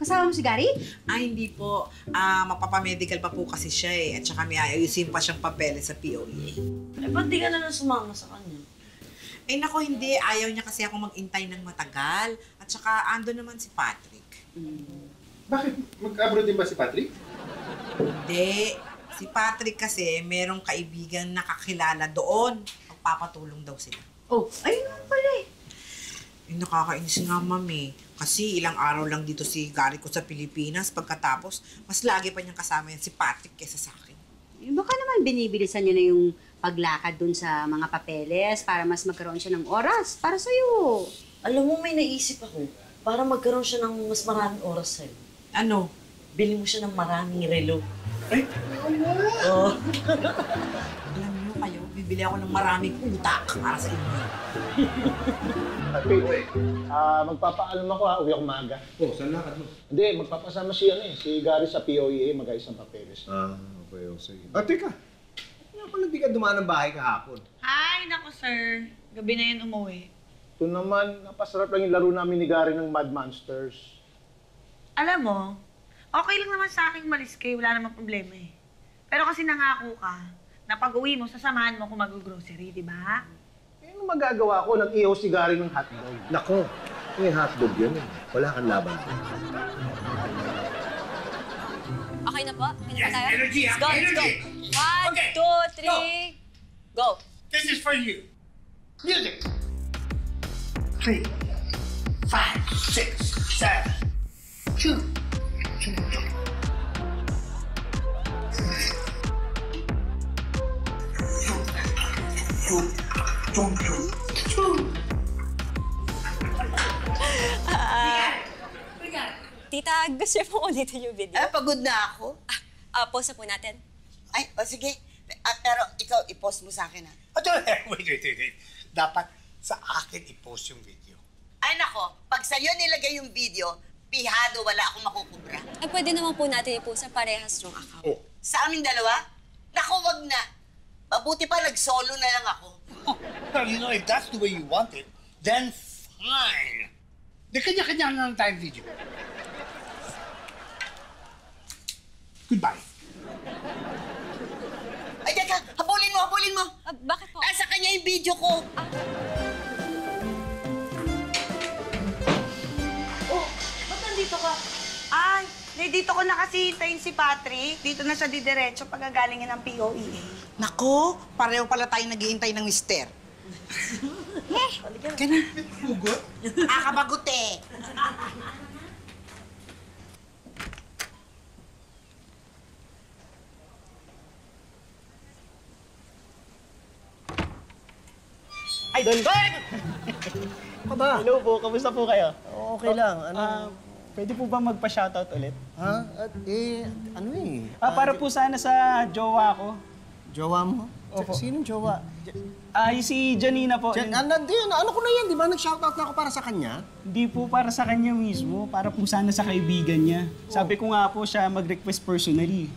Kasama mo si Gary? Hindi po. Magpapamedical pa po kasi siya eh. At saka may ayusin pa siyang papeles sa POE. Ba't di ka na lang sumama sa kanya? Naku, hindi. Ayaw niya kasi ako mag-intay ng matagal. At saka ando naman si Patrick. Bakit? Mag-abroad din ba si Patrick? Hindi. Si Patrick kasi merong kaibigan na kakilala doon. Magpapatulong daw sila. Oh, ayun naman pala eh. Nakakainis nga, mami. Kasi ilang araw lang dito si Gary ko sa Pilipinas. Pagkatapos, mas lagi pa niyang kasama yan si Patrick kaysa sa akin. Baka naman binibilisan niyo na yung paglakad dun sa mga papeles para mas magkaroon siya ng oras para sa'yo. Alam mo, may naisip ako. Para magkaroon siya ng mas maraming oras sa'yo. Ano? Bili mo siya ng maraming relo. Ay! Oo. Alam niyo kayo, bibili ako ng maraming utak para sa inyo. Magpapaalam ako ha, uwi ako maaga. Oh, saan lakad mo? Hindi, magpapasama si Gary sa POEA, mag-ayos ng papeles. Okay, sige. Teka. Nga pala di ka dumaan ng bahay kahapon. Ay, naku sir. Gabi na yun umuwi. Ito naman, napasarap lang yung laro namin ni Gary ng Mad Monsters. Alam mo, okay lang naman sa akin malis kayo. Wala namang problema eh. Pero kasi nangako ka na pag-uwi mo, sasamahan mo kung mag-grocery, di ba? Ano magagawa ko? Nag-ihaw si Gary ng hotdog. Nako, may hotdog yan eh. Wala kang laban. Okay na po? Okay na tayo? Energy, Let's go, let's go. energy. 1, 2, 3, go. This is for you. Music. 3, 5, 6, 7, 2, 2. Tita, gusto niyo pong ulitin yung video? Pagod na ako. Pause na po natin. Ay, sige. Pero ikaw, i-post mo sa akin, ha? Wait. Dapat sa akin i-post yung video. Ay, nako. Pag sa'yo nilagay yung video, pihado, wala akong makukubra. Pwede naman po natin i-post sa parehas yung account. Oh. Sa aming dalawa? Naku, wag na. Mabuti pa, nag-solo na lang ako. Well, you know, if that's the way you want it, then fine. Di kanya-kanya na lang tayong video. Goodbye. Ay, teka, habulin mo. Bakit po? Nasa kanya yung video ko. Oh, ba't nandito ka? Ay, dito ko na kasi hintayin si Patrick. Dito na siya didiretso pagkagalingin ng POEA. Nako, pareho pala tayo naghihintay ng mister. Ganun. Hugot? Kabagot eh. Idol! Ano ba? Hello po, kamusta po kayo? Okay lang. Pwede po ba magpa-shoutout ulit? Ha? Para po sana sa jowa ko. Jowa mo? Opo. Sinong jowa? Yung si Janina po. Ano ko na yan, di ba? Nag-shoutout na ako para sa kanya? Hindi po para sa kanya mismo, para po sana sa kaibigan niya. Sabi ko nga po siya mag-request personally.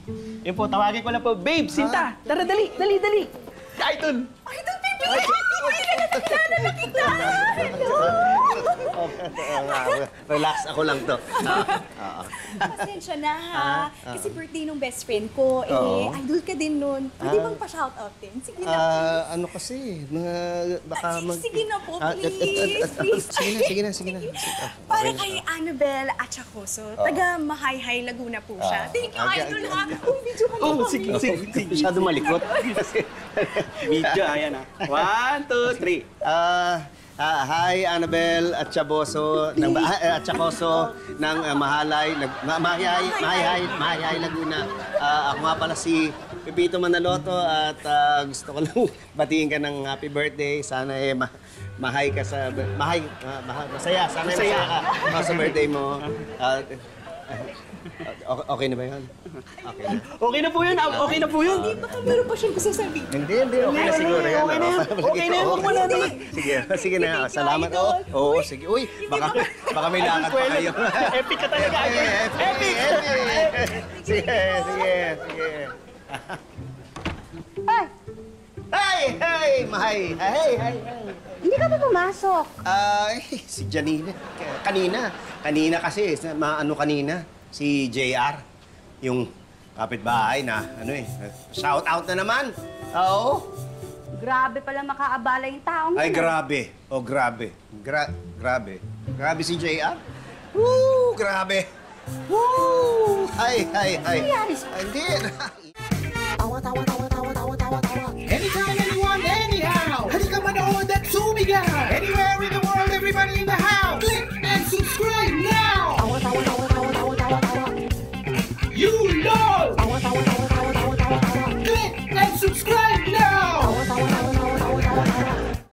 Po, tawagin ko lang po, babe, Sinta! Tara, dali! Idol! Relax, ako lang to. Pasensya na ha. Kasi birthday nung best friend ko. Idol ka din nun. Pwede bang pa-shoutout din? Sige na. Ano kasi, baka Sige na po, please. Sige na. Para kay Annabelle Achacoso. Taga Mahayhay, Laguna po siya. Thank you, Idol ha. Kung video ka na Sige. Masyado malikot. Video, ayan na. 1, 2, 3. Hi, Annabelle at Chaboso ng Mahayhay, Laguna. Ako nga pala si Pepito Manaloto at gusto ko lang batiin ka ng happy birthday. Sana masaya. Sana masaya ka sa birthday mo. Okay na ba yun? Okay na po yun. Hindi, baka meron pa siyang gusto sabihin. Hindi. Okay na siguro yan. Okay na yun. Huwag mo na. Sige na. Salamat. Oo, sige. Uy, baka may lakad pa kayo. Epic ka talaga. Epic! Sige. Ay! Ay! Mahay! Hey! Hindi ka ba pumasok? Si Janine. Kanina kasi, kanina, si JR. Yung kapitbahay na, shout out na naman. Oo. Grabe pala makaabala yung taong Ay, yun. grabe. Oh, grabe. Grabe. Grabe si JR. Woo! Grabe. Woo! Ay. Nangyari sa... Hindi. Tawa.